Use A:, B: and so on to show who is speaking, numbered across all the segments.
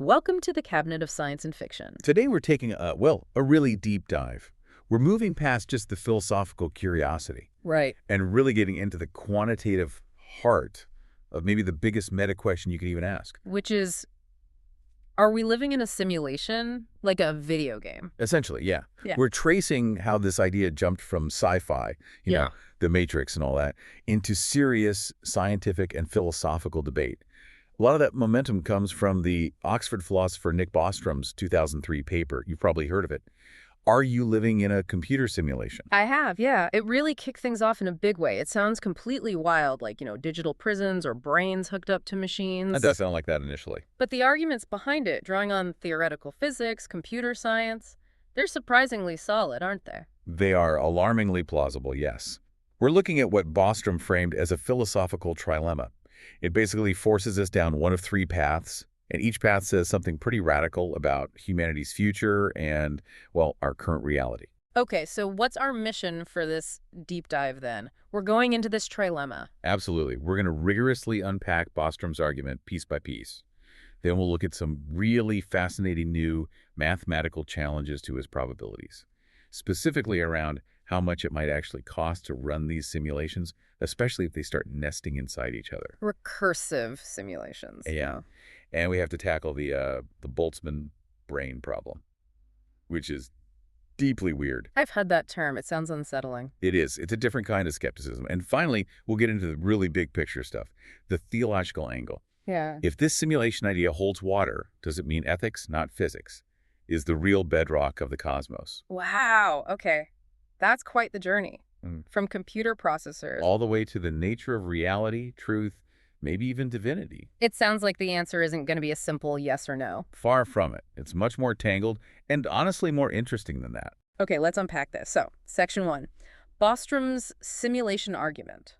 A: Welcome to the Cabinet of Science and Fiction.
B: Today we're taking a really deep dive. We're moving past just the philosophical curiosity
A: Right.
B: and really getting into the quantitative heart of maybe the biggest meta question you could even ask.
A: Which is, are we living in a simulation, like a video game?
B: Essentially, yeah.
A: Yeah.
B: We're tracing how this idea jumped from sci-fi, you know, the Matrix and all that, into serious scientific and philosophical debate. A lot of that momentum comes from the Oxford philosopher Nick Bostrom's 2003 paper. You've probably heard of it. Are you living in a computer simulation?
A: I have, yeah. It really kicked things off in a big way. It sounds completely wild, like, digital prisons or brains hooked up to machines.
B: It does sound like that initially.
A: But the arguments behind it, drawing on theoretical physics, computer science, they're surprisingly solid, aren't they?
B: They are alarmingly plausible, yes. We're looking at what Bostrom framed as a philosophical trilemma. It basically forces us down one of three paths, and each path says something pretty radical about humanity's future and, well, our current reality.
A: Okay, so what's our mission for this deep dive then? We're going into this trilemma.
B: Absolutely. We're going to rigorously unpack Bostrom's argument piece by piece. Then we'll look at some really fascinating new mathematical challenges to his probabilities, specifically around how much it might actually cost to run these simulations, especially if they start nesting inside each other.
A: Recursive simulations.
B: Yeah. And we have to tackle the Boltzmann brain problem, which is deeply weird.
A: I've heard that term. It sounds unsettling.
B: It is. It's a different kind of skepticism. And finally, we'll get into the really big picture stuff, the theological angle.
A: Yeah.
B: If this simulation idea holds water, does it mean ethics, not physics, is the real bedrock of the cosmos?
A: Wow. Okay. That's quite the journey.
B: Mm.
A: From computer processors.
B: All the way to the nature of reality, truth, maybe even divinity.
A: It sounds like the answer isn't going to be a simple yes or no.
B: Far from it. It's much more tangled and honestly more interesting than that.
A: Okay, let's unpack this. So, section 1, Bostrom's simulation argument.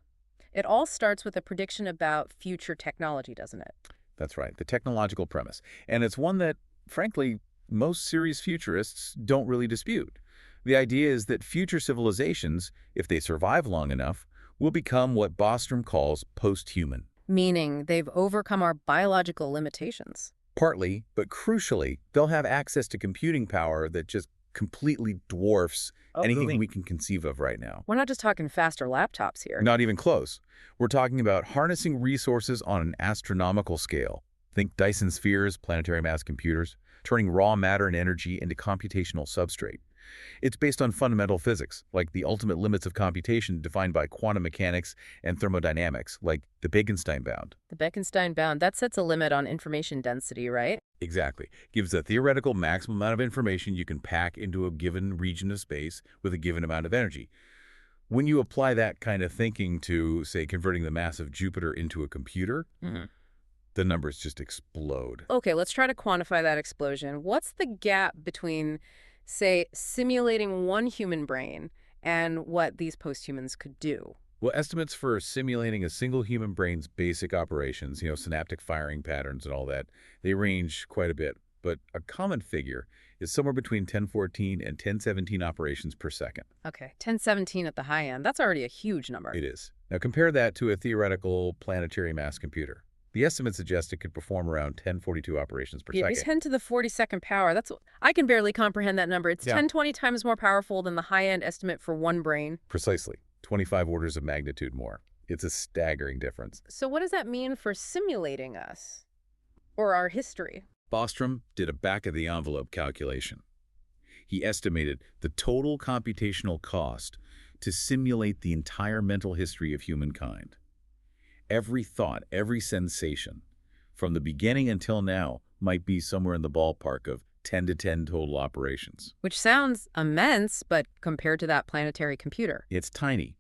A: It all starts with a prediction about future technology, doesn't it?
B: That's right, the technological premise. And it's one that, frankly, most serious futurists don't really dispute. The idea is that future civilizations, if they survive long enough, will become what Bostrom calls post-human.
A: Meaning they've overcome our biological limitations.
B: Partly, but crucially, they'll have access to computing power that just completely dwarfs anything we can conceive of right now.
A: We're not just talking faster laptops here.
B: Not even close. We're talking about harnessing resources on an astronomical scale. Think Dyson spheres, planetary mass computers, turning raw matter and energy into computational substrate. It's based on fundamental physics, like the ultimate limits of computation defined by quantum mechanics and thermodynamics, like the Bekenstein bound.
A: The Bekenstein bound, that sets a limit on information density, right?
B: Exactly. Gives a theoretical maximum amount of information you can pack into a given region of space with a given amount of energy. When you apply that kind of thinking to, say, converting the mass of Jupiter into a computer, the numbers just explode.
A: Okay, let's try to quantify that explosion. What's the gap between, say, simulating one human brain and what these post-humans could do?
B: Well, estimates for simulating a single human brain's basic operations, synaptic firing patterns and all that, they range quite a bit. But a common figure is somewhere between 1014 and 1017 operations per second.
A: Okay, 1017 at the high end. That's already a huge number.
B: It is. Now compare that to a theoretical planetary mass computer. The estimates suggest it could perform around 1042 operations per second.
A: 10 to the 42nd power. I can barely comprehend that number. It's 10, 20 times more powerful than the high-end estimate for one brain.
B: Precisely. 25 orders of magnitude more. It's a staggering difference.
A: So what does that mean for simulating us? Or our history?
B: Bostrom did a back-of-the-envelope calculation. He estimated the total computational cost to simulate the entire mental history of humankind. Every thought, every sensation, from the beginning until now, might be somewhere in the ballpark of 10 to 10 total operations.
A: Which sounds immense, but compared to that planetary computer.
B: It's tiny.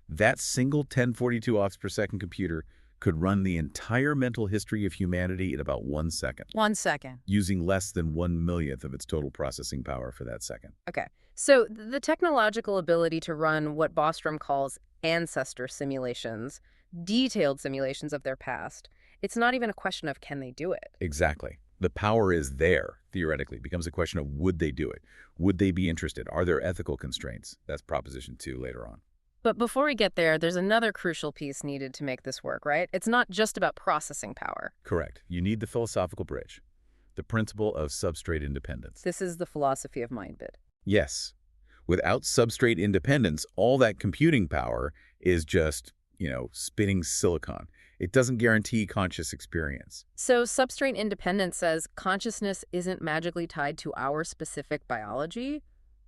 B: That single 1042 ops per second computer could run the entire mental history of humanity in about 1 second.
A: 1 second.
B: Using less than 1/1,000,000th of its total processing power for that second.
A: Okay. So the technological ability to run what Bostrom calls ancestor simulations, detailed simulations of their past, it's not even a question of can they do it.
B: Exactly. The power is there, theoretically. It becomes a question of would they do it? Would they be interested? Are there ethical constraints? That's proposition 2 later on.
A: But before we get there, there's another crucial piece needed to make this work, right? It's not just about processing power.
B: Correct. You need the philosophical bridge. the principle of substrate independence.
A: This is the philosophy of mind bit.
B: Yes. Without substrate independence, all that computing power is just, spinning silicon. It doesn't guarantee conscious experience.
A: So substrate independence says consciousness isn't magically tied to our specific biology,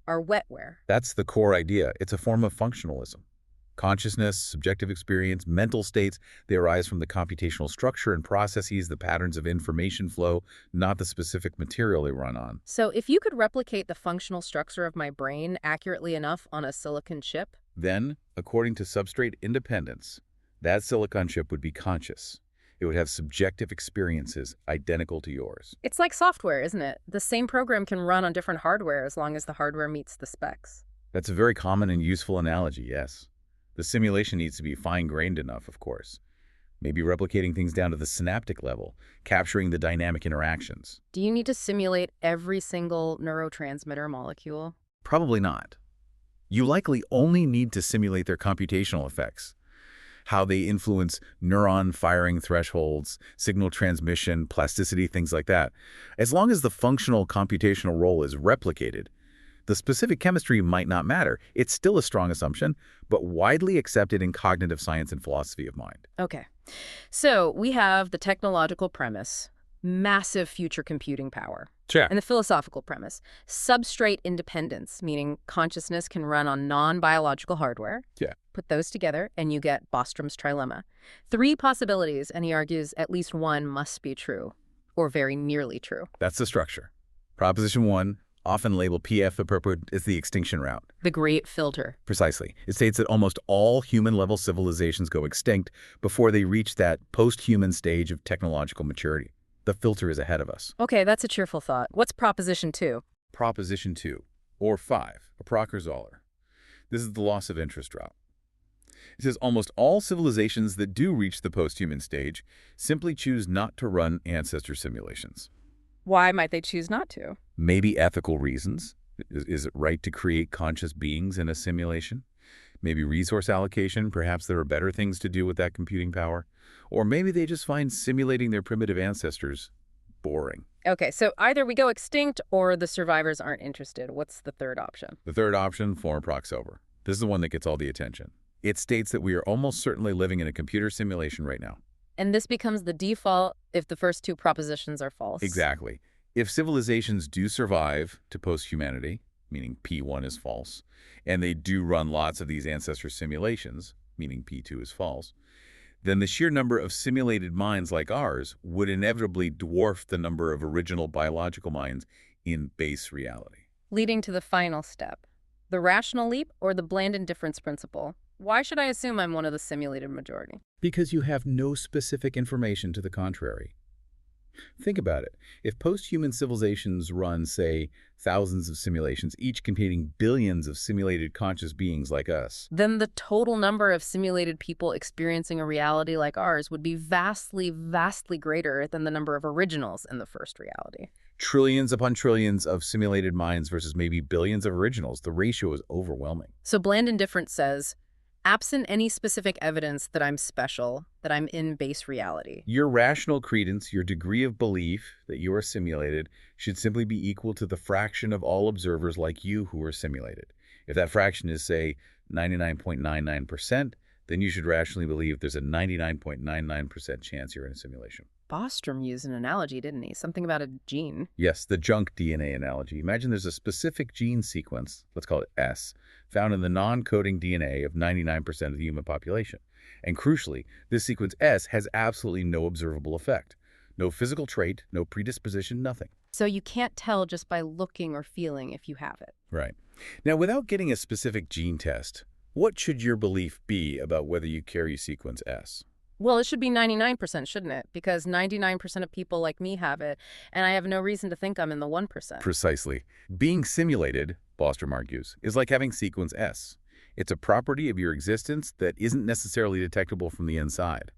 A: our wetware.
B: That's the core idea. It's a form of functionalism. Consciousness, subjective experience, mental states, they arise from the computational structure and processes, the patterns of information flow, not the specific material they run on.
A: So if you could replicate the functional structure of my brain accurately enough on a silicon chip,
B: Then, according to substrate independence, that silicon chip would be conscious. It would have subjective experiences identical to yours.
A: it's like software, isn't it? The same program can run on different hardware as long as the hardware meets the specs.
B: That's a very common and useful analogy, yes. The simulation needs to be fine-grained enough, of course. Maybe replicating things down to the synaptic level, capturing the dynamic interactions.
A: Do you need to simulate every single neurotransmitter molecule?
B: Probably not. You likely only need to simulate their computational effects, how they influence neuron firing thresholds, signal transmission, plasticity, things like that. As long as the functional computational role is replicated, the specific chemistry might not matter. It's still a strong assumption, but widely accepted in cognitive science and philosophy of mind.
A: Okay. So we have the technological premise, massive future computing power.
B: Sure.
A: And the philosophical premise, substrate independence, meaning consciousness can run on non-biological hardware.
B: Yeah.
A: Put those together and you get Bostrom's trilemma. 3 possibilities, and he argues at least one must be true, or very nearly true.
B: That's the structure. Proposition 1, often labeled PF appropriate, is the extinction route.
A: The great filter.
B: Precisely. It states that almost all human-level civilizations go extinct before they reach that post-human stage of technological maturity. The filter is ahead of us.
A: Okay, that's a cheerful thought. What's proposition 2?
B: Proposition 2, or 5, a Procker-Zoller. This is the loss of interest route. It says almost all civilizations that do reach the post-human stage simply choose not to run ancestor simulations.
A: Why might they choose not to?
B: Maybe ethical reasons. Is it right to create conscious beings in a simulation? Maybe resource allocation. Perhaps there are better things to do with that computing power. Or maybe they just find simulating their primitive ancestors boring.
A: Okay, so either we go extinct or the survivors aren't interested. What's the third option?
B: The third option, form prox over. This is the one that gets all the attention. It states that we are almost certainly living in a computer simulation right now.
A: And this becomes the default if the first 2 propositions are false.
B: Exactly. If civilizations do survive to post-humanity, meaning P1 is false, and they do run lots of these ancestor simulations, meaning P2 is false, then the sheer number of simulated minds like ours would inevitably dwarf the number of original biological minds in base reality.
A: Leading to the final step. The rational leap or the bland indifference principle? Why should I assume I'm one of the simulated majority?
B: Because you have no specific information to the contrary. Think about it. If post-human civilizations run, say, thousands of simulations, each containing billions of simulated conscious beings like us,
A: Then the total number of simulated people experiencing a reality like ours would be vastly, vastly greater than the number of originals in the first reality.
B: trillions upon trillions of simulated minds versus maybe billions of originals, the ratio is overwhelming.
A: So bland indifference says, absent any specific evidence that I'm special, that I'm in base reality.
B: Your rational credence, your degree of belief that you are simulated, should simply be equal to the fraction of all observers like you who are simulated. If that fraction is, say, 99.99%, then you should rationally believe there's a 99.99% chance you're in a simulation.
A: Bostrom used an analogy, didn't he? Something about a gene.
B: Yes, the junk DNA analogy. Imagine there's a specific gene sequence, let's call it S, found in the non-coding DNA of 99% of the human population. And crucially, this sequence S has absolutely no observable effect. No physical trait, no predisposition, nothing.
A: So you can't tell just by looking or feeling if you have it.
B: Right. Now, without getting a specific gene test, what should your belief be about whether you carry sequence S?
A: Well, it should be 99%, shouldn't it? Because 99% of people like me have it, and I have no reason to think I'm in the 1%.
B: Precisely. Being simulated, Bostrom argues, is like having sequence S. It's a property of your existence that isn't necessarily detectable from the inside.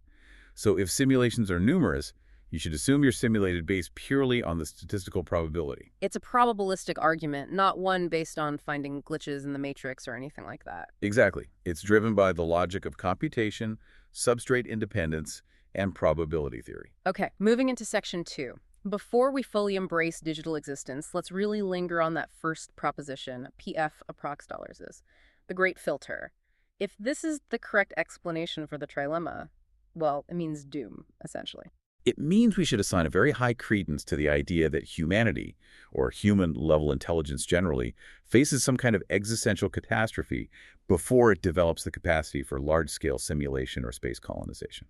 B: So if simulations are numerous, you should assume you're simulated based purely on the statistical probability.
A: It's a probabilistic argument, not one based on finding glitches in the matrix or anything like that.
B: Exactly. It's driven by the logic of computation, substrate independence, and probability theory.
A: Okay, moving into section 2. Before we fully embrace digital existence, let's really linger on that first proposition, PF approx dollars is, the great filter. If this is the correct explanation for the trilemma, well, it means doom, essentially.
B: It means we should assign a very high credence to the idea that humanity, or human-level intelligence generally, faces some kind of existential catastrophe before it develops the capacity for large-scale simulation or space colonization.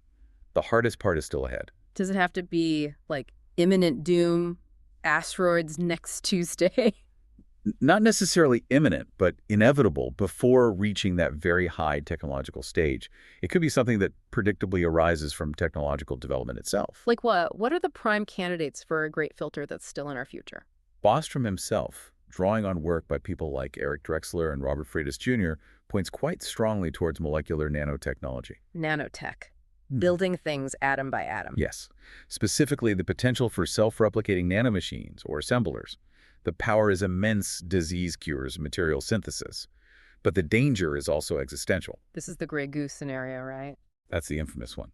B: The hardest part is still ahead.
A: Does it have to be, like, imminent doom, asteroids next Tuesday?
B: Not necessarily imminent, but inevitable before reaching that very high technological stage. It could be something that predictably arises from technological development itself.
A: Like what? What are the prime candidates for a great filter that's still in our future?
B: Bostrom himself, drawing on work by people like Eric Drexler and Robert Freitas Jr., points quite strongly towards molecular nanotechnology.
A: Nanotech.
B: Hmm.
A: Building things atom by atom.
B: Yes, specifically the potential for self-replicating nanomachines or assemblers. The power is immense disease cures material synthesis. But the danger is also existential.
A: This is the gray goose scenario, right?
B: That's the infamous one.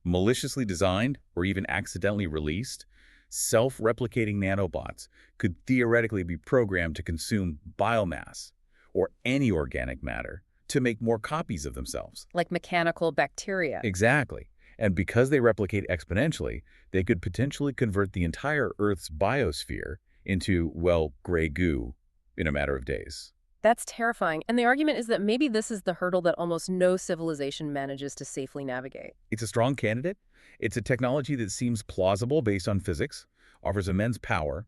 B: Maliciously designed or even accidentally released, self-replicating nanobots could theoretically be programmed to consume biomass or any organic matter to make more copies of themselves.
A: Like mechanical bacteria.
B: Exactly. And because they replicate exponentially, they could potentially convert the entire Earth's biosphere into, well, gray goo in a matter of days.
A: That's terrifying. And the argument is that maybe this is the hurdle that almost no civilization manages to safely navigate.
B: It's a strong candidate. It's a technology that seems plausible based on physics, offers immense power,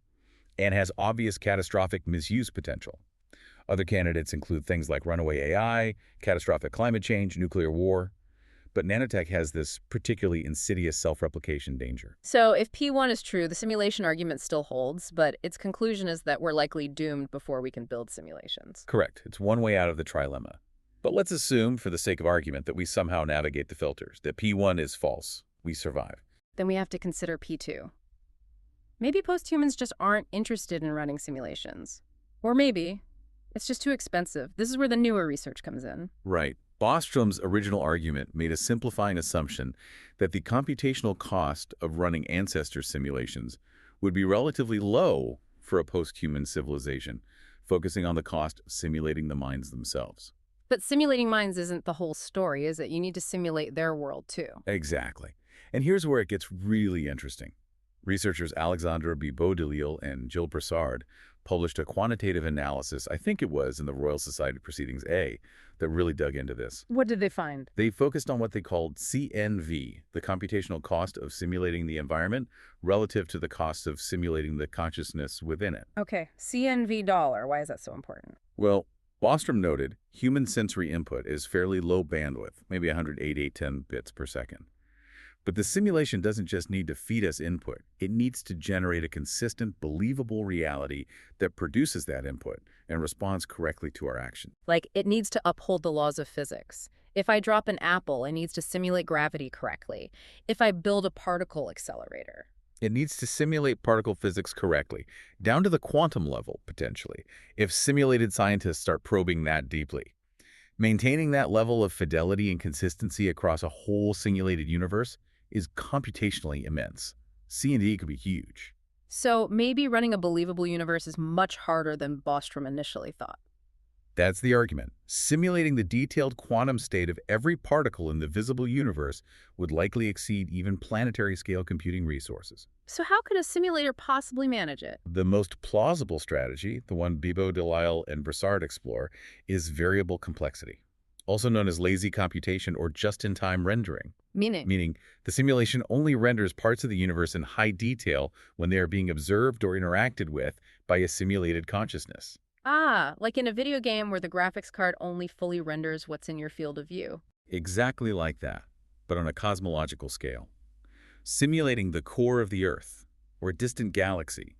B: and has obvious catastrophic misuse potential. Other candidates include things like runaway AI, catastrophic climate change, nuclear war. But nanotech has this particularly insidious self-replication danger.
A: So if P1 is true, the simulation argument still holds, but its conclusion is that we're likely doomed before we can build simulations.
B: Correct. It's one way out of the trilemma. But let's assume, for the sake of argument, that we somehow navigate the filters, that P1 is false. We survive.
A: Then we have to consider P2. Maybe posthumans just aren't interested in running simulations. Or maybe it's just too expensive. This is where the newer research comes in.
B: Right. Bostrom's original argument made a simplifying assumption that the computational cost of running ancestor simulations would be relatively low for a post-human civilization, focusing on the cost of simulating the minds themselves.
A: But simulating minds isn't the whole story, is it? You need to simulate their world, too.
B: Exactly. And here's where it gets really interesting. Researchers Alexandre Beaudelisle and Gilles Broussard published a quantitative analysis, I think it was in the Royal Society Proceedings A, that really dug into this.
A: What did they find?
B: They focused on what they called CNV, the computational cost of simulating the environment relative to the cost of simulating the consciousness within it.
A: Okay, CNV dollar. Why is that so important?
B: Well, Bostrom noted human sensory input is fairly low bandwidth, maybe 108-810 bits per second. But the simulation doesn't just need to feed us input. It needs to generate a consistent, believable reality that produces that input and responds correctly to our action.
A: Like, it needs to uphold the laws of physics. If I drop an apple, it needs to simulate gravity correctly. If I build a particle accelerator.
B: It needs to simulate particle physics correctly, down to the quantum level, potentially, if simulated scientists start probing that deeply. Maintaining that level of fidelity and consistency across a whole simulated universe is computationally immense. C&D could be huge.
A: So maybe running a believable universe is much harder than Bostrom initially thought.
B: That's the argument. Simulating the detailed quantum state of every particle in the visible universe would likely exceed even planetary-scale computing resources.
A: So how could a simulator possibly manage it?
B: The most plausible strategy, the one Beaudelisle and Broussard explore, is variable complexity, also known as lazy computation or just-in-time rendering. Meaning, the simulation only renders parts of the universe in high detail when they are being observed or interacted with by a simulated consciousness.
A: Ah, like in a video game where the graphics card only fully renders what's in your field of view.
B: Exactly like that, but on a cosmological scale. Simulating the core of the Earth or a distant galaxy.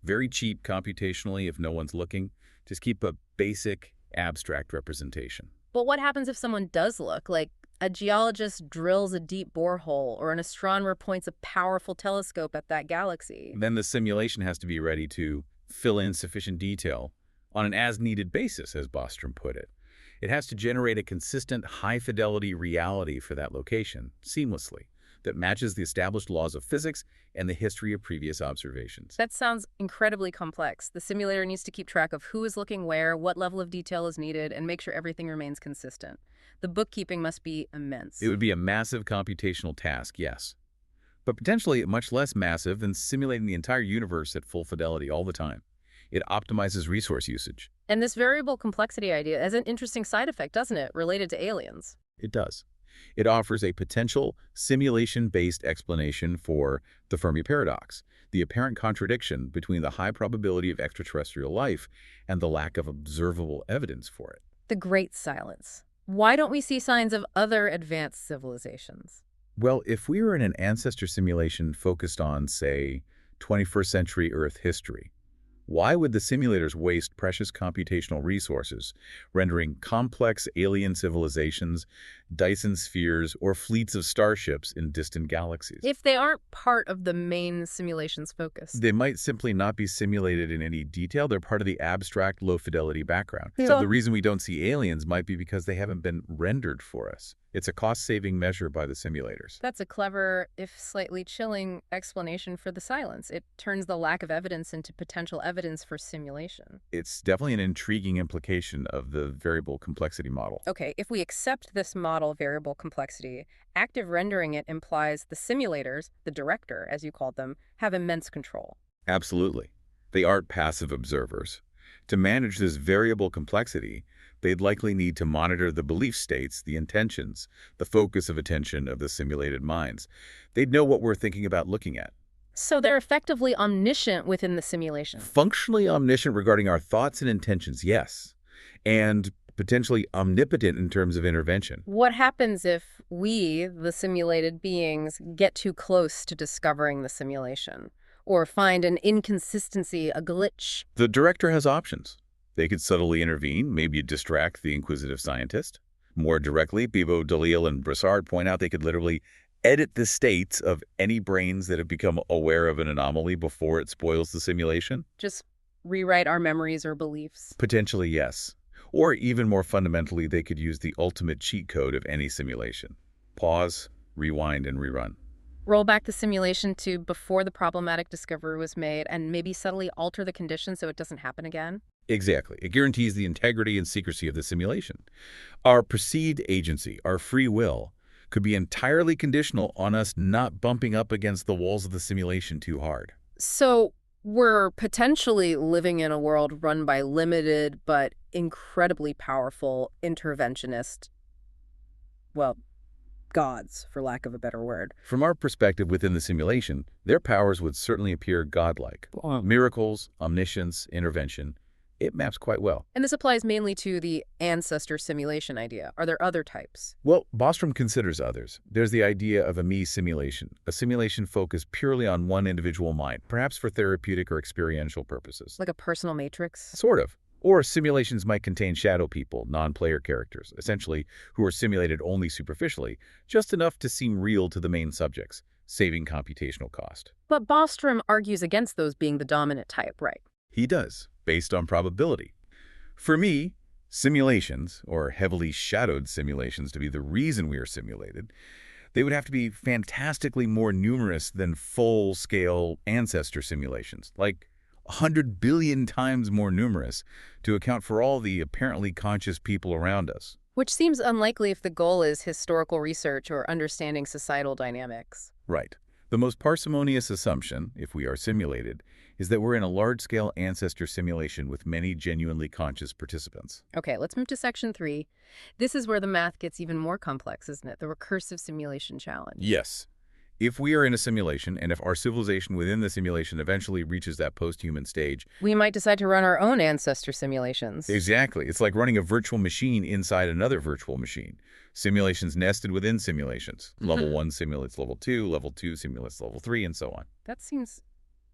B: Very cheap computationally if no one's looking. Just keep a basic, abstract representation.
A: But what happens if someone does look? Like a geologist drills a deep borehole or an astronomer points a powerful telescope at that galaxy.
B: Then the simulation has to be ready to fill in sufficient detail on an as-needed basis, as Bostrom put it. It has to generate a consistent, high-fidelity reality for that location, seamlessly, that matches the established laws of physics and the history of previous observations.
A: That sounds incredibly complex. The simulator needs to keep track of who is looking where, what level of detail is needed, and make sure everything remains consistent. The bookkeeping must be
B: It
A: immense.
B: would be a massive computational task, yes, but potentially much less massive than simulating the entire universe at full fidelity all the time. It optimizes resource usage.
A: And this variable complexity idea has an interesting side effect, doesn't it, related to aliens?
B: It does. It offers a potential simulation-based explanation for the Fermi paradox, the apparent contradiction between the high probability of extraterrestrial life and the lack of observable evidence for it.
A: The Great Silence. Why don't we see signs of other advanced civilizations?
B: Well, if we were in an ancestor simulation focused on, say, 21st century Earth history, why would the simulators waste precious computational resources, rendering complex alien civilizations, Dyson spheres, or fleets of starships in distant galaxies?
A: If they aren't part of the main simulation's focus.
B: They might simply not be simulated in any detail. They're part of the abstract, low-fidelity background.
A: Yeah.
B: So the reason we don't see aliens might be because they haven't been rendered for us. It's a cost-saving measure by the simulators.
A: That's a clever, if slightly chilling, explanation for the silence. It turns the lack of evidence into potential evidence for simulation.
B: It's definitely an intriguing implication of the variable complexity model.
A: Okay, if we accept this model of variable complexity, active rendering it implies the simulators, the director, as you called them, have immense control.
B: Absolutely. They aren't passive observers. To manage this variable complexity, they'd likely need to monitor the belief states, the intentions, the focus of attention of the simulated minds. They'd know what we're thinking about looking at.
A: So they're effectively omniscient within the simulation.
B: Functionally omniscient regarding our thoughts and intentions, yes. And potentially omnipotent in terms of intervention.
A: What happens if we, the simulated beings, get too close to discovering the simulation? Or find an inconsistency, a glitch?
B: The director has options. They could subtly intervene, maybe distract the inquisitive scientist. More directly, Bibo, Delisle, and Broussard point out they could literally edit the states of any brains that have become aware of an anomaly before it spoils the simulation.
A: Just rewrite our memories or beliefs?
B: Potentially, yes. Or even more fundamentally, they could use the ultimate cheat code of any simulation. Pause, rewind, and rerun.
A: Roll back the simulation to before the problematic discovery was made and maybe subtly alter the conditions so it doesn't happen again?
B: Exactly. It guarantees the integrity and secrecy of the simulation. Our perceived agency, our free will, could be entirely conditional on us not bumping up against the walls of the simulation too hard.
A: So we're potentially living in a world run by limited but incredibly powerful interventionist, well, gods, for lack of a better word.
B: From our perspective within the simulation, their powers would certainly appear godlike. Miracles, omniscience, intervention. It maps quite well.
A: And this applies mainly to the ancestor simulation idea. Are there other types?
B: Well, Bostrom considers others. There's the idea of a me simulation, a simulation focused purely on one individual mind, perhaps for therapeutic or experiential purposes.
A: Like a personal matrix?
B: Sort of. Or simulations might contain shadow people, non-player characters, essentially who are simulated only superficially, just enough to seem real to the main subjects, saving computational cost.
A: But Bostrom argues against those being the dominant type, right?
B: He does, based on probability. For me, simulations, or heavily shadowed simulations to be the reason we are simulated, they would have to be fantastically more numerous than full-scale ancestor simulations, like 100 billion times more numerous to account for all the apparently conscious people around us.
A: Which seems unlikely if the goal is historical research or understanding societal dynamics.
B: Right. The most parsimonious assumption, if we are simulated, is that we're in a large-scale ancestor simulation with many genuinely conscious participants.
A: Okay, let's move to section 3. This is where the math gets even more complex, isn't it? The recursive simulation challenge.
B: Yes. If we are in a simulation, and if our civilization within the simulation eventually reaches that post-human stage,
A: we might decide to run our own ancestor simulations.
B: Exactly. It's like running a virtual machine inside another virtual machine. Simulations nested within simulations. Level 1 simulates level 2, level 2 simulates level 3, and so on.
A: That seems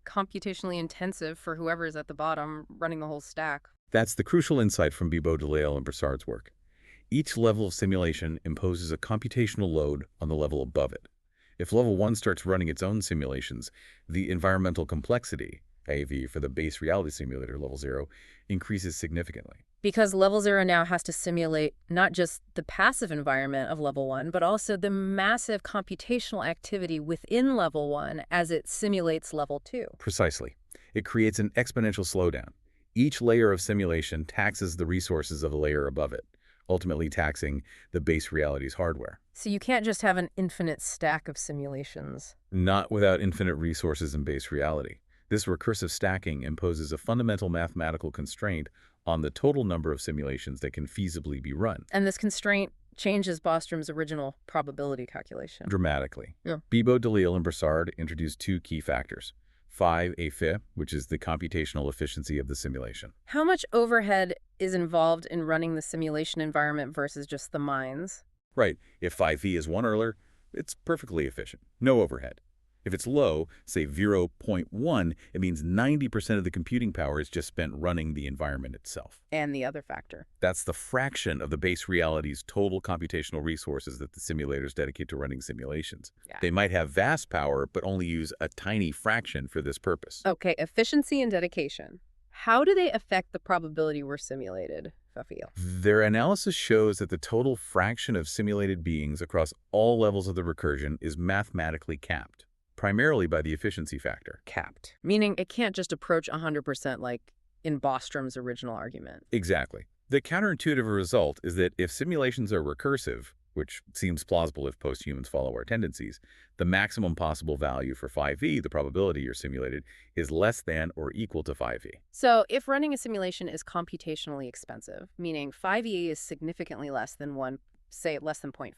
A: computationally intensive for whoever is at the bottom running the whole stack.
B: That's the crucial insight from Bibo, Delisle, and Broussard's work. Each level of simulation imposes a computational load on the level above it. If level 1 starts running its own simulations, the environmental complexity, AV for the base reality simulator level 0, increases significantly.
A: Because level 0 now has to simulate not just the passive environment of level 1, but also the massive computational activity within level 1 as it simulates level 2.
B: Precisely. It creates an exponential slowdown. Each layer of simulation taxes the resources of the layer above it, ultimately taxing the base reality's hardware.
A: So you can't just have an infinite stack of simulations.
B: Not without infinite resources in base reality. This recursive stacking imposes a fundamental mathematical constraint on the total number of simulations that can feasibly be run.
A: And this constraint changes Bostrom's original probability calculation.
B: Dramatically.
A: Yeah.
B: Bibo, Delisle, and Broussard introduced two key factors. Phi a which is the computational efficiency of the simulation.
A: How much overhead is involved in running the simulation environment versus just the mines?
B: Right. If phi v is 1 Euler, it's perfectly efficient. No overhead. If it's low, say 0.1, it means 90% of the computing power is just spent running the environment itself.
A: And the other factor.
B: That's the fraction of the base reality's total computational resources that the simulators dedicate to running simulations.
A: Yeah.
B: They might have vast power, but only use a tiny fraction for this purpose.
A: Okay, efficiency and dedication. How do they affect the probability we're simulated, Fafil?
B: Their analysis shows that the total fraction of simulated beings across all levels of the recursion is mathematically capped, primarily by the efficiency factor.
A: Capped. Meaning it can't just approach 100% like in Bostrom's original argument.
B: Exactly. The counterintuitive result is that if simulations are recursive, which seems plausible if posthumans follow our tendencies, the maximum possible value for phi v, the probability you're simulated, is less than or equal to phi v.
A: So if running a simulation is computationally expensive, meaning phi v is significantly less than 1, say less than 0.5,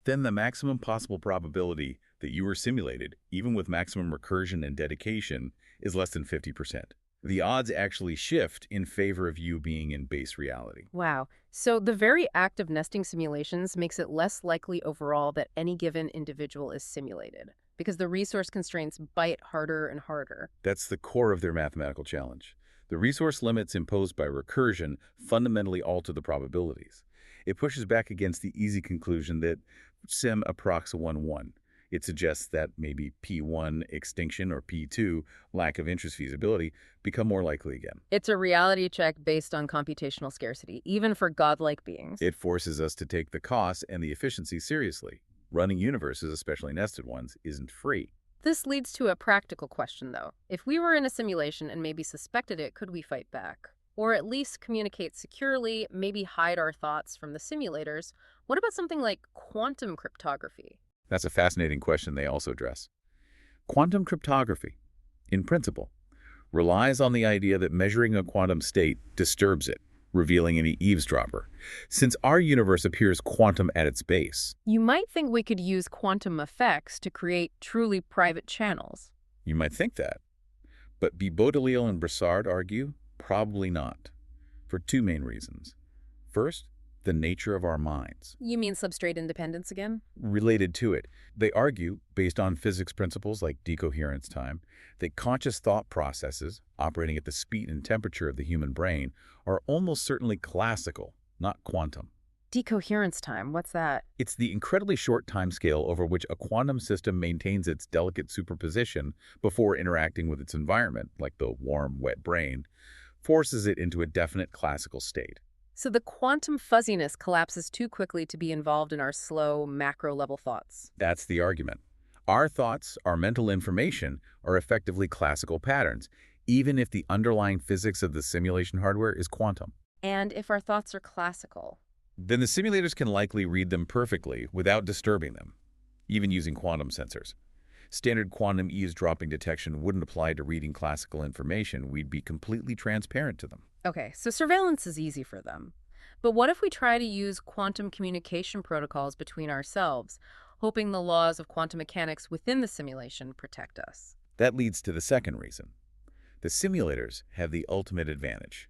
B: then the maximum possible probability that you were simulated, even with maximum recursion and dedication, is less than 50%. The odds actually shift in favor of you being in base reality.
A: Wow. So the very act of nesting simulations makes it less likely overall that any given individual is simulated, because the resource constraints bite harder and harder.
B: That's the core of their mathematical challenge. The resource limits imposed by recursion fundamentally alter the probabilities. It pushes back against the easy conclusion that sim approx 1-1. It suggests that maybe P1 extinction or P2 lack of interest feasibility become more likely again.
A: It's a reality check based on computational scarcity, even for godlike beings.
B: It forces us to take the costs and the efficiency seriously. Running universes, especially nested ones, isn't free.
A: This leads to a practical question, though. If we were in a simulation and maybe suspected it, could we fight back? Or at least communicate securely, maybe hide our thoughts from the simulators? What about something like quantum cryptography?
B: That's a fascinating question they also address. Quantum cryptography, in principle, relies on the idea that measuring a quantum state disturbs it, revealing any eavesdropper. Since our universe appears quantum at its base,
A: You might think we could use quantum effects to create truly private channels.
B: you might think that. But Bibo, Delisle, and Broussard argue probably not, for two main reasons. First, the nature of our minds.
A: You mean substrate independence again?
B: Related to it, they argue, based on physics principles like decoherence time, that conscious thought processes, operating at the speed and temperature of the human brain, are almost certainly classical, not quantum.
A: Decoherence time, what's that?
B: It's the incredibly short timescale over which a quantum system maintains its delicate superposition before interacting with its environment, like the warm, wet brain, forces it into a definite classical state.
A: So the quantum fuzziness collapses too quickly to be involved in our slow, macro-level thoughts.
B: That's the argument. Our thoughts, our mental information, are effectively classical patterns, even if the underlying physics of the simulation hardware is quantum.
A: And if our thoughts are classical?
B: Then the simulators can likely read them perfectly without disturbing them, even using quantum sensors. Standard quantum eavesdropping detection wouldn't apply to reading classical information. We'd be completely transparent to them.
A: Okay, so surveillance is easy for them. But what if we try to use quantum communication protocols between ourselves, hoping the laws of quantum mechanics within the simulation protect us?
B: That leads to the second reason. The simulators have the ultimate advantage.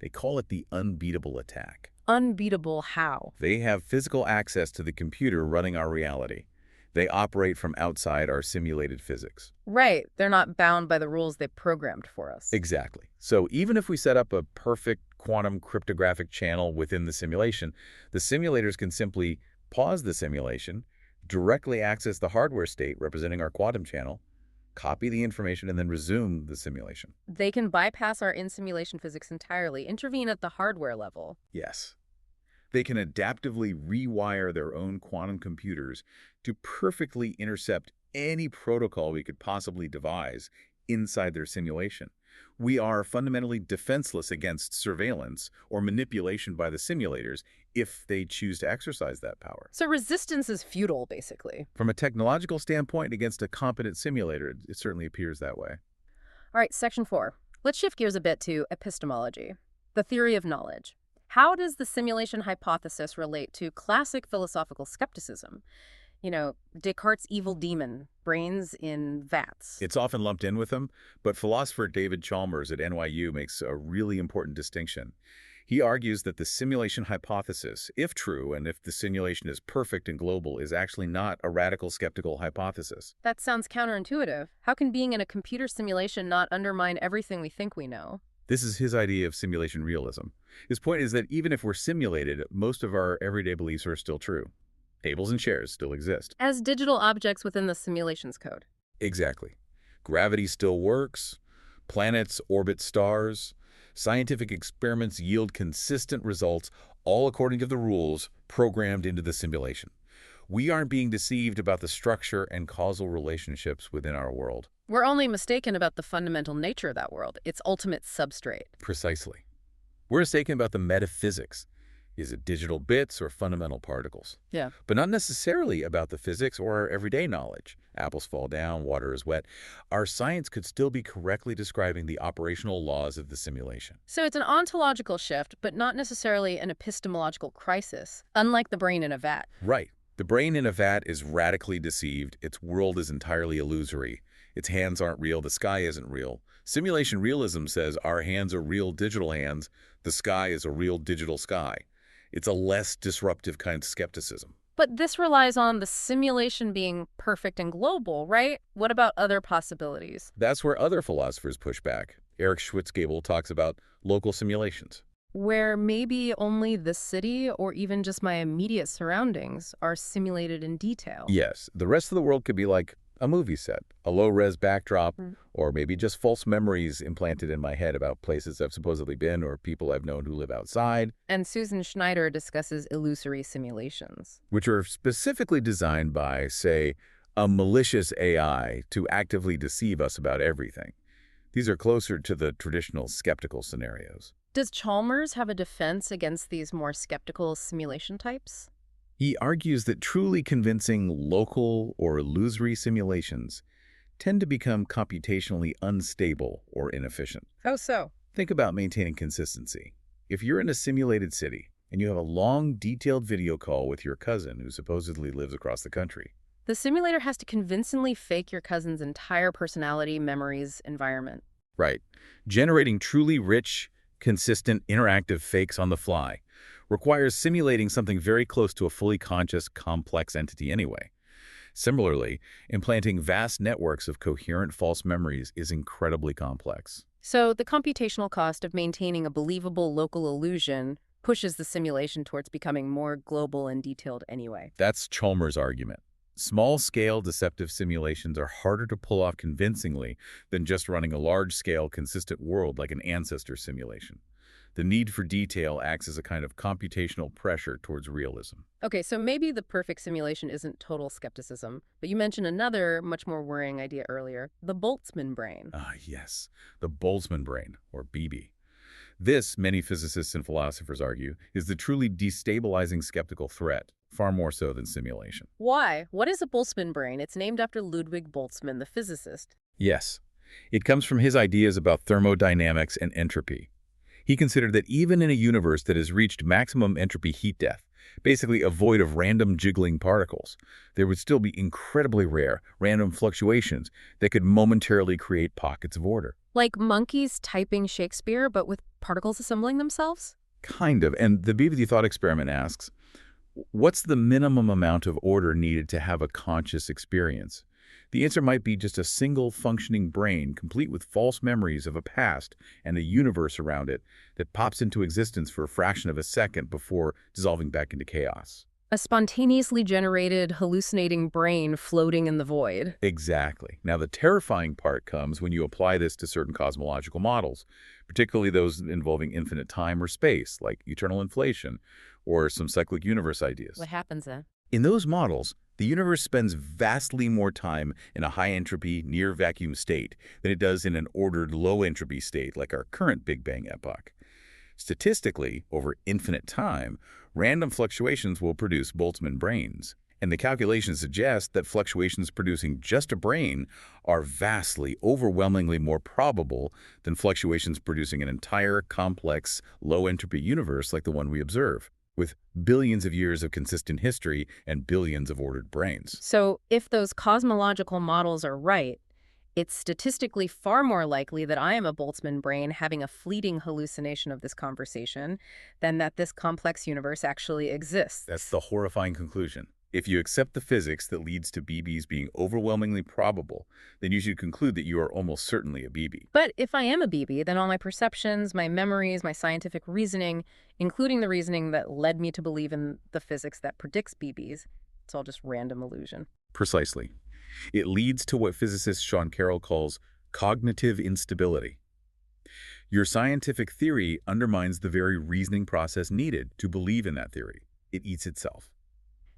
B: They call it the unbeatable attack.
A: Unbeatable how?
B: They have physical access to the computer running our reality. They operate from outside our simulated physics.
A: Right, they're not bound by the rules they programmed for us.
B: Exactly. So even if we set up a perfect quantum cryptographic channel within the simulation, the simulators can simply pause the simulation, directly access the hardware state representing our quantum channel, copy the information, and then resume the simulation.
A: They can bypass our in-simulation physics entirely, intervene at the hardware level.
B: Yes. They can adaptively rewire their own quantum computers to perfectly intercept any protocol we could possibly devise inside their simulation. We are fundamentally defenseless against surveillance or manipulation by the simulators if they choose to exercise that power.
A: So resistance is futile, basically.
B: From a technological standpoint, against a competent simulator, it certainly appears that way.
A: All right, section 4. Let's shift gears a bit to epistemology, the theory of knowledge. How does the simulation hypothesis relate to classic philosophical skepticism? You know, Descartes' evil demon, brains in vats.
B: It's often lumped in with them, but philosopher David Chalmers at NYU makes a really important distinction. He argues that the simulation hypothesis, if true, and if the simulation is perfect and global, is actually not a radical skeptical hypothesis.
A: That sounds counterintuitive. How can being in a computer simulation not undermine everything we think we know?
B: This is his idea of simulation realism. His point is that even if we're simulated, most of our everyday beliefs are still true. Tables and chairs still exist.
A: As digital objects within the simulation's code.
B: Exactly. Gravity still works. Planets orbit stars. Scientific experiments yield consistent results, all according to the rules programmed into the simulation. We aren't being deceived about the structure and causal relationships within our world.
A: We're only mistaken about the fundamental nature of that world, its ultimate substrate.
B: Precisely. We're mistaken about the metaphysics. Is it digital bits or fundamental particles?
A: Yeah.
B: But not necessarily about the physics or our everyday knowledge. Apples fall down, water is wet. Our science could still be correctly describing the operational laws of the simulation.
A: So it's an ontological shift, but not necessarily an epistemological crisis, unlike the brain in a vat.
B: Right. The brain in a vat is radically deceived. Its world is entirely illusory. Its hands aren't real. The sky isn't real. Simulation realism says our hands are real digital hands. The sky is a real digital sky. It's a less disruptive kind of skepticism.
A: But this relies on the simulation being perfect and global, right? What about other possibilities?
B: That's where other philosophers push back. Eric Schwitzgebel talks about local simulations.
A: Where maybe only the city or even just my immediate surroundings are simulated in detail.
B: Yes, the rest of the world could be like a movie set, a low-res backdrop, or maybe just false memories implanted in my head about places I've supposedly been or people I've known who live outside.
A: And Susan Schneider discusses illusory simulations,
B: Which are specifically designed by, say, a malicious AI to actively deceive us about everything. These are closer to the traditional skeptical scenarios.
A: Does Chalmers have a defense against these more skeptical simulation types?
B: He argues that truly convincing local or illusory simulations tend to become computationally unstable or inefficient.
A: How so?
B: Think about maintaining consistency. If you're in a simulated city and you have a long, detailed video call with your cousin who supposedly lives across the country,
A: The simulator has to convincingly fake your cousin's entire personality, memories, environment.
B: right, generating truly rich, consistent, interactive fakes on the fly requires simulating something very close to a fully conscious, complex entity anyway. Similarly, implanting vast networks of coherent false memories is incredibly complex.
A: So the computational cost of maintaining a believable local illusion pushes the simulation towards becoming more global and detailed anyway.
B: That's Chalmers' argument. Small-scale deceptive simulations are harder to pull off convincingly than just running a large-scale, consistent world like an ancestor simulation. The need for detail acts as a kind of computational pressure towards realism.
A: Okay, so maybe the perfect simulation isn't total skepticism, but you mentioned another, much more worrying idea earlier, the Boltzmann brain.
B: Ah, yes, the Boltzmann brain, or BB. This, many physicists and philosophers argue, is the truly destabilizing skeptical threat, far more so than simulation.
A: Why? What is a Boltzmann brain? It's named after Ludwig Boltzmann, the physicist.
B: Yes, it comes from his ideas about thermodynamics and entropy. He considered that even in a universe that has reached maximum entropy heat death, basically a void of random jiggling particles, there would still be incredibly rare, random fluctuations that could momentarily create pockets of order.
A: Like monkeys typing Shakespeare, but with particles assembling themselves?
B: Kind of. And the BBD thought experiment asks, what's the minimum amount of order needed to have a conscious experience? The answer might be just a single functioning brain, complete with false memories of a past and a universe around it that pops into existence for a fraction of a second before dissolving back into chaos.
A: A spontaneously generated, hallucinating brain floating in the void.
B: Exactly. Now, the terrifying part comes when you apply this to certain cosmological models, particularly those involving infinite time or space, like eternal inflation or some cyclic universe ideas.
A: What happens then?
B: In those models, the universe spends vastly more time in a high-entropy, near-vacuum state than it does in an ordered low-entropy state like our current Big Bang epoch. Statistically, over infinite time, random fluctuations will produce Boltzmann brains, and the calculations suggest that fluctuations producing just a brain are vastly, overwhelmingly more probable than fluctuations producing an entire, complex, low-entropy universe like the one we observe, with billions of years of consistent history and billions of ordered brains.
A: So, if those cosmological models are right, it's statistically far more likely that I am a Boltzmann brain having a fleeting hallucination of this conversation than that this complex universe actually exists.
B: That's the horrifying conclusion. If you accept the physics that leads to BBs being overwhelmingly probable, then you should conclude that you are almost certainly a BB.
A: But if I am a BB, then all my perceptions, my memories, my scientific reasoning, including the reasoning that led me to believe in the physics that predicts BBs, it's all just random illusion.
B: Precisely. It leads to what physicist Sean Carroll calls cognitive instability. Your scientific theory undermines the very reasoning process needed to believe in that theory. It eats itself.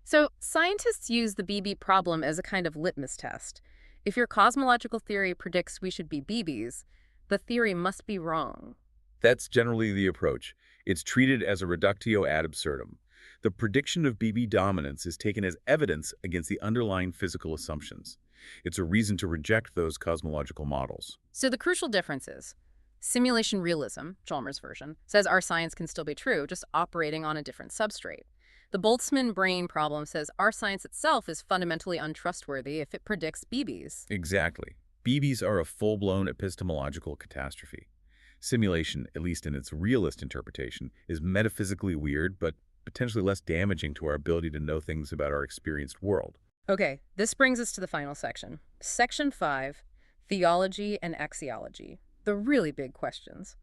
A: So, scientists use the BB problem as a kind of litmus test. If your cosmological theory predicts we should be BBs, the theory must be wrong.
B: That's generally the approach. It's treated as a reductio ad absurdum. The prediction of BB dominance is taken as evidence against the underlying physical assumptions. It's a reason to reject those cosmological models.
A: So the crucial difference is simulation realism, Chalmers' version, says our science can still be true, just operating on a different substrate. The Boltzmann brain problem says our science itself is fundamentally untrustworthy if it predicts BBs.
B: Exactly. BBs are a full-blown epistemological catastrophe. Simulation, at least in its realist interpretation, is metaphysically weird, but potentially less damaging to our ability to know things about our experienced world.
A: Okay, this brings us to the final section. Section 5, Theology and Axiology, the really big questions.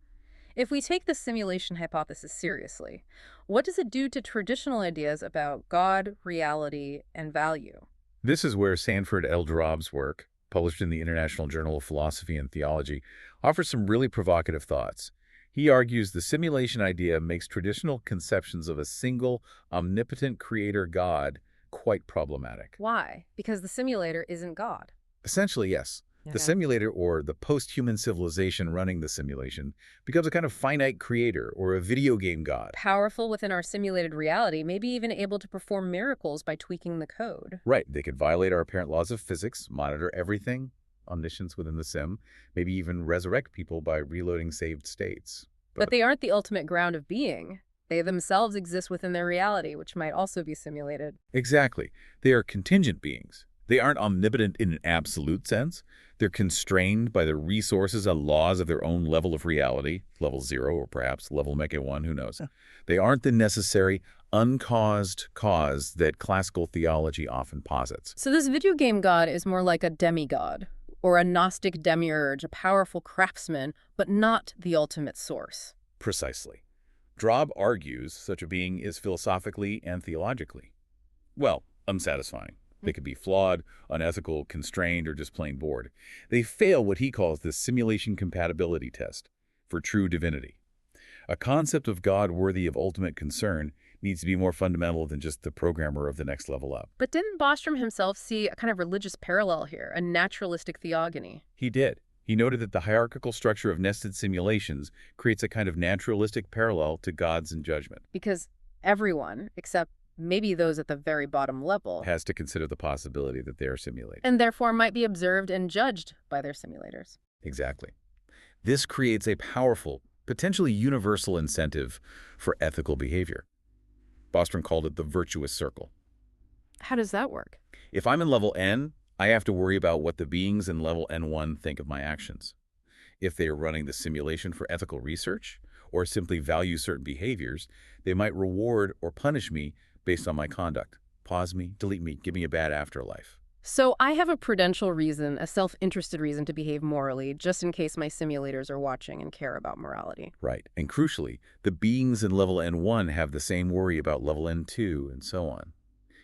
A: If we take the simulation hypothesis seriously, what does it do to traditional ideas about God, reality, and value?
B: This is where Sanford L. Drob's work, published in the International Journal of Philosophy and Theology, offers some really provocative thoughts. He argues the simulation idea makes traditional conceptions of a single, omnipotent creator God quite problematic.
A: Why? Because the simulator isn't God.
B: Essentially, yes. The
A: Okay.
B: simulator, or the post-human civilization running the simulation, becomes a kind of finite creator or a video game god.
A: Powerful within our simulated reality, maybe even able to perform miracles by tweaking the code.
B: Right, they could violate our apparent laws of physics, monitor everything, omniscience within the sim, maybe even resurrect people by reloading saved states.
A: But they aren't the ultimate ground of being. They themselves exist within their reality, which might also be simulated.
B: Exactly. They are contingent beings. They aren't omnipotent in an absolute sense. They're constrained by the resources and laws of their own level of reality, level 0 or perhaps level Mecha 1, who knows. They aren't the necessary, uncaused cause that classical theology often posits.
A: So this video game god is more like a demigod, or a Gnostic demiurge, a powerful craftsman, but not the ultimate source.
B: Precisely. Drob argues such a being is philosophically and theologically, well, unsatisfying. They could be flawed, unethical, constrained, or just plain bored. They fail what he calls the simulation compatibility test for true divinity. A concept of God worthy of ultimate concern needs to be more fundamental than just the programmer of the next level up.
A: But didn't Bostrom himself see a kind of religious parallel here, a naturalistic theogony?
B: He did. He noted that the hierarchical structure of nested simulations creates a kind of naturalistic parallel to gods and judgment.
A: Because everyone, except maybe those at the very bottom level,
B: Has to consider the possibility that they are simulated.
A: and therefore might be observed and judged by their simulators.
B: Exactly. This creates a powerful, potentially universal incentive for ethical behavior. Bostrom called it the virtuous circle.
A: How does that work?
B: If I'm in level N, I have to worry about what the beings in level N1 think of my actions. If they are running the simulation for ethical research, or simply value certain behaviors, they might reward or punish me based on my conduct. Pause me, delete me, give me a bad afterlife.
A: So I have a prudential reason, a self-interested reason to behave morally, just in case my simulators are watching and care about morality.
B: Right. And crucially, the beings in level N1 have the same worry about level N2 and so on.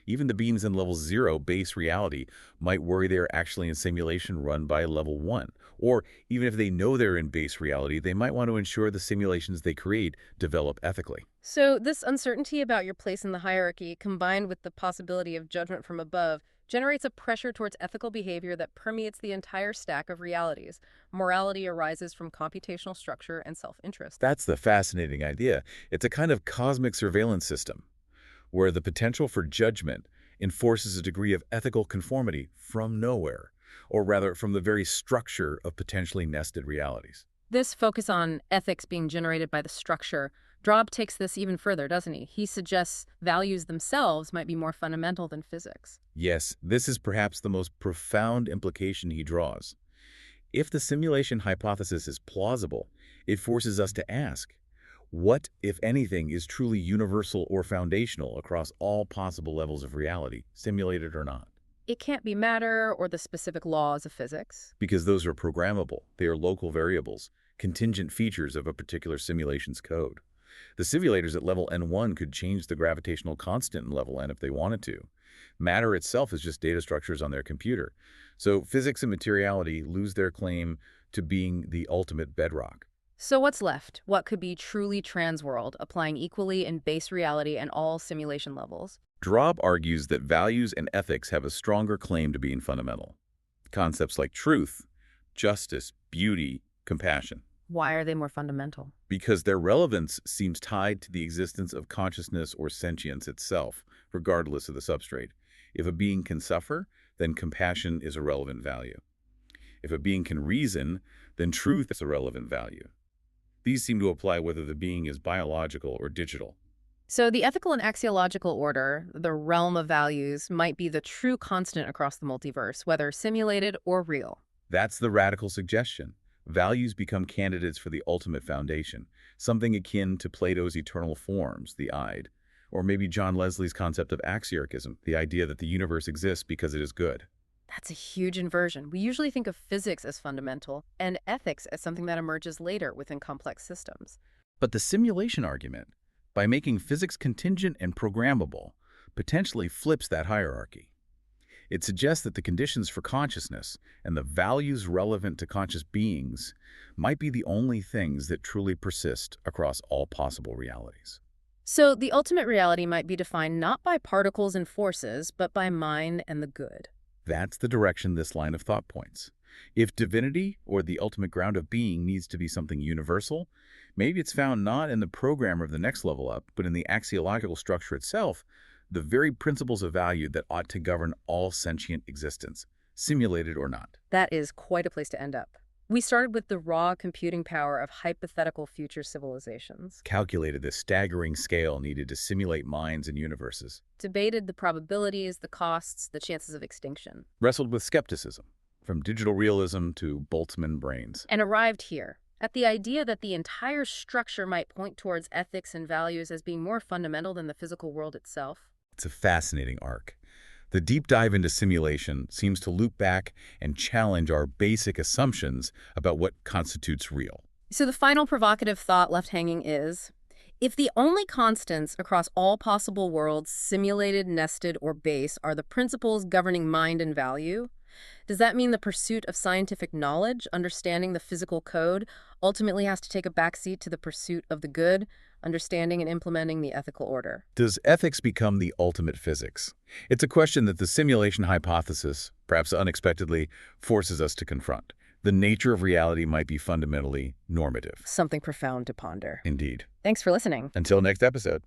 B: Even the beings in level 0 base reality might worry they are actually in simulation run by level 1. Or even if they know they're in base reality, they might want to ensure the simulations they create develop ethically.
A: So, this uncertainty about your place in the hierarchy, combined with the possibility of judgment from above, generates a pressure towards ethical behavior that permeates the entire stack of realities. Morality arises from computational structure and self-interest.
B: That's the fascinating idea. It's a kind of cosmic surveillance system where the potential for judgment enforces a degree of ethical conformity from nowhere, or rather from the very structure of potentially nested realities.
A: This focus on ethics being generated by the structure, Drob takes this even further, doesn't he? He suggests values themselves might be more fundamental than physics.
B: Yes, this is perhaps the most profound implication he draws. If the simulation hypothesis is plausible, it forces us to ask, what, if anything, is truly universal or foundational across all possible levels of reality, simulated or not?
A: It can't be matter or the specific laws of physics.
B: Because those are programmable. They are local variables, contingent features of a particular simulation's code. The simulators at level N1 could change the gravitational constant in level N if they wanted to. Matter itself is just data structures on their computer. So physics and materiality lose their claim to being the ultimate bedrock.
A: So what's left? What could be truly transworld, applying equally in base reality and all simulation levels?
B: Drob argues that values and ethics have a stronger claim to being fundamental. Concepts like truth, justice, beauty, compassion.
A: Why are they more fundamental?
B: Because their relevance seems tied to the existence of consciousness or sentience itself, regardless of the substrate. If a being can suffer, then compassion is a relevant value. If a being can reason, then truth is a relevant value. These seem to apply whether the being is biological or digital.
A: So the ethical and axiological order, the realm of values, might be the true constant across the multiverse, whether simulated or real.
B: That's the radical suggestion. Values become candidates for the ultimate foundation, something akin to Plato's eternal forms, the Id, or maybe John Leslie's concept of axiarchism, the idea that the universe exists because it is good.
A: That's a huge inversion. We usually think of physics as fundamental and ethics as something that emerges later within complex systems.
B: But the simulation argument, by making physics contingent and programmable, potentially flips that hierarchy. It suggests that the conditions for consciousness and the values relevant to conscious beings might be the only things that truly persist across all possible realities.
A: So the ultimate reality might be defined not by particles and forces, but by mind and the good.
B: That's the direction this line of thought points. If divinity, or the ultimate ground of being, needs to be something universal, maybe it's found not in the programmer of the next level up, but in the axiological structure itself, the very principles of value that ought to govern all sentient existence, simulated or not.
A: That is quite a place to end up. We started with the raw computing power of hypothetical future civilizations,
B: Calculated the staggering scale needed to simulate minds and universes.
A: debated the probabilities, the costs, the chances of extinction,
B: Wrestled with skepticism, from digital realism to Boltzmann brains.
A: and arrived here at the idea that the entire structure might point towards ethics and values as being more fundamental than the physical world itself.
B: It's a fascinating arc. The deep dive into simulation seems to loop back and challenge our basic assumptions about what constitutes real.
A: So the final provocative thought left hanging is, if the only constants across all possible worlds, simulated, nested, or base, are the principles governing mind and value, does that mean the pursuit of scientific knowledge, understanding the physical code, ultimately has to take a backseat to the pursuit of the good, understanding and implementing the ethical order?
B: Does ethics become the ultimate physics? It's a question that the simulation hypothesis, perhaps unexpectedly, forces us to confront. The nature of reality might be fundamentally normative.
A: Something profound to ponder.
B: Indeed.
A: Thanks for listening.
B: Until next episode.